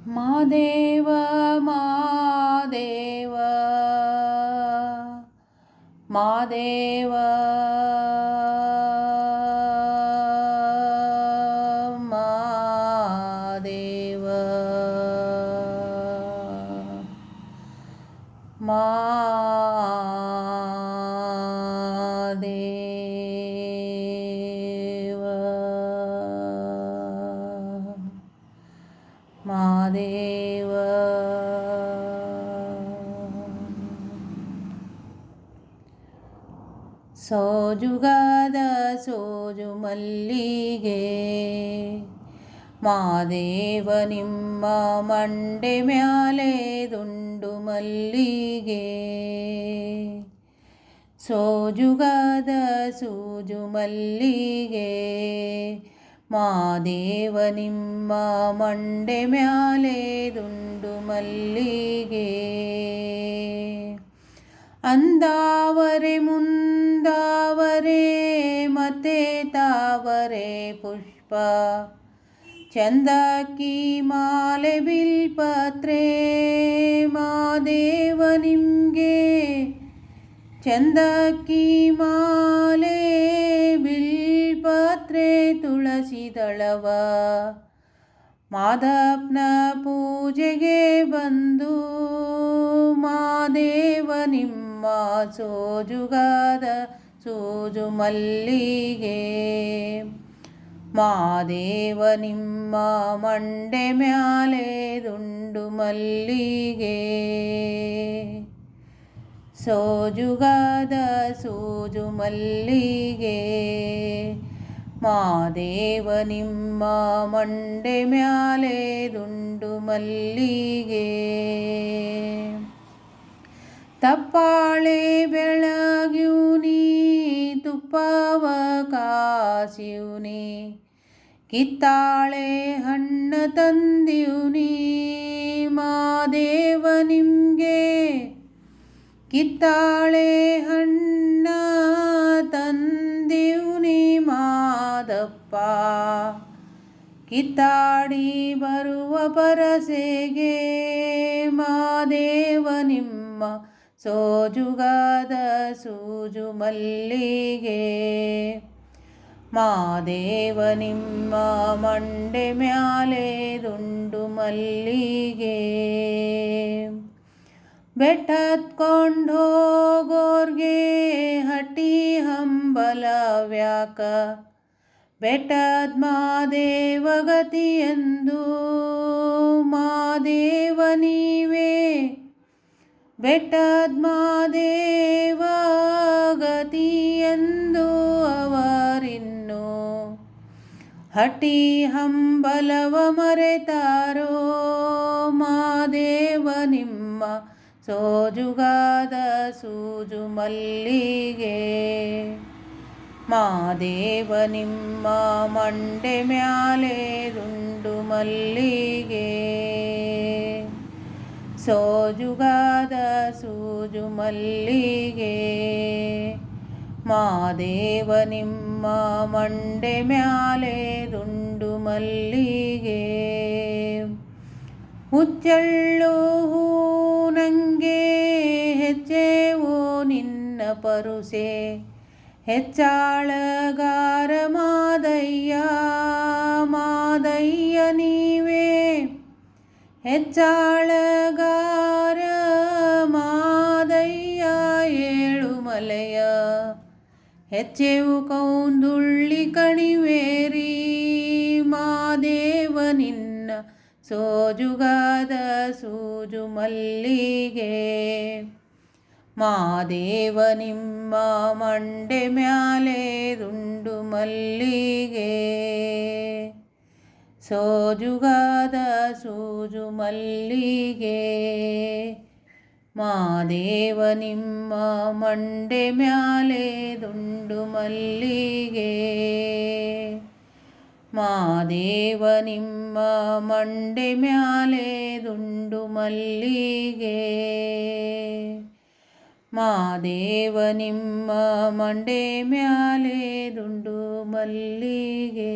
ಮಾದೇವ ಮಾದೇವ ಮಾದೇವ ಮಾದೇವ ಮಾದೇವ ಸೋಜುಗಾದ ಸೋಜು ಮಲ್ಲಿಗೆ ಮಾದೇವ ನಿಮ್ಮ ಮಂಡೆ ಮ್ಯಾಲೆ ದುಂಡು ಮಲ್ಲಿಗೆ ಸೋಜುಗಾದ ಸೂಜು ಮಲ್ಲಿಗೆ ಮಾದೇವ ನಿಮ್ಮ ಮಂಡೆ ಮ್ಯಾಲೆ ದುಂಡು ಮಲ್ಲಿಗೆ ಅಂದಾವರೆ ಮುಂದಾವರೆ ಮತ್ತೆ ತಾವರೆ ಪುಷ್ಪ ಚಂದಕ್ಕಿ ಮಾಲೆ ಬಿಲ್ಪತ್ರೆ ಮಾದೇವ ನಿಮಗೆ ಚಂದಕ್ಕಿ ಮಾಲೆ ಬಿಲ್ಪತ್ರೆ ತುಳಸಿ ದಳವ ಮಾದಪ್ಪನ ಪೂಜೆಗೆ ಬಂದು ಮಾದೇವ ನಿಮ್ಮ ಸೋಜುಗಾದ ಸೋಜು ಮಲ್ಲಿಗೆ ಮಾದೇವ ನಿಮ್ಮ ಮಂಡೆ ಮ್ಯಾಲೆ ದುಂಡು ಮಲ್ಲಿಗೆ ಸೋಜುಗಾದ ಸೋಜು ಮಲ್ಲಿಗೆ ಮಾದೇವ ನಿಮ್ಮ ಮಂಡೆ ಮ್ಯಾಲೆ ದುಂಡು ಮಲ್ಲಿಗೆ ತಪ್ಪಾಳೆ ಬೆಳಗ್ಯೂನಿ ತುಪ್ಪವ ಕಾಸ್ಯೂನಿ ಕಿತ್ತಾಳೆ ಹಣ್ಣ ತಂದೀವ್ನಿ ಮಾದೇವ ನಿಮಗೆ ಕಿತ್ತಾಳೆ ಹಣ್ಣ ತಂದೀವ್ನಿ ಮಾದಪ್ಪ ಕಿತ್ತಾಡಿ ಬರುವ ಪರಸೆಗೆ ಮಾದೇವ ನಿಮ್ಮ ಸೋಜುಗಾದ ಸೂಜು ಮಲ್ಲಿಗೆ ಮಾದೇವ ನಿಮ್ಮ ಮಂಡೆ ಮ್ಯಾಲೆ ದುಂಡು ಮಲ್ಲಿಗೆ ಬೆಟ್ಟತ್ಕೊಂಡು ಹೋಗೋರ್ಗೆ ಹಟ್ಟಿ ಹಂಬಲವ್ಯಾಕ ಬೆಟ್ಟದ ಮಾದೇವ ಗತಿಯೆಂದು ಮಾದೇವ ನೀವೇ ಬೆಟ್ಟದ ಮಾದೇವ ಗತಿಯೆಂದು ಅವರಿನ್ನು ಹಟ್ಟಿ ಹಂಬಲವ ಮರೆತಾರೋ ಮಾದೇವ ನಿಮ್ಮ ಸೋಜುಗಾದ ಸೂಜು ಮಲ್ಲಿಗೆ ಮಾದೇವ ನಿಮ್ಮ ಮಂಡೆ ಮ್ಯಾಲೆ ದುಂಡು ಮಲ್ಲಿಗೆ ಸೋಜುಗಾದ ಸೂಜು ಮಲ್ಲಿಗೆ ಮಾದೇವ ನಿಮ್ಮ ಮಂಡೆ ಮ್ಯಾಲೆ ದುಂಡು ಮಲ್ಲಿಗೆ ಹುಚ್ಚಳ್ಳು ಹೂ ನಂಗೆ ಹೆಚ್ಚೇವೋ ನಿನ್ನ ಪರುಸೆ ಹೆಚ್ಚಾಳಗಾರ ಮಾದಯ್ಯ ಮಾದಯ್ಯ ನೀವೇ ಹೆಚ್ಚಾಳಗಾರ ಮಾದಯ್ಯ ಏಳುಮಲೆಯ ಹೆಚ್ಚೆವು ಕೌಂದುಳ್ಳಿ ಕಣಿವೇರಿ ಮಾದೇವ ನಿನ್ನ ಸೋಜುಗಾದ ಸೂಜು ಮಲ್ಲಿಗೆ ಮಾದೇವ ನಿಮ್ಮ ಮಂಡೆ ಮ್ಯಾಲೆ ದುಂಡು ಮಲ್ಲಿಗೆ ಸೋಜುಗಾದ ಸೂಜು ಮಲ್ಲಿಗೆ ಮಾದೇವ ನಿಮ್ಮ ಮಂಡೆ ಮ್ಯಾಲೆ ದುಂಡು ಮಲ್ಲಿಗೆ ಮಾದೇವ ನಿಮ್ಮ ಮಂಡೆ ಮ್ಯಾಲೆ ದುಂಡು ಮಲ್ಲಿಗೆ ಮಾದೇವ ನಿಮ್ಮ ಮಂಡೆ ಮ್ಯಾಲೆ ದುಂಡು ಮಲ್ಲಿಗೆ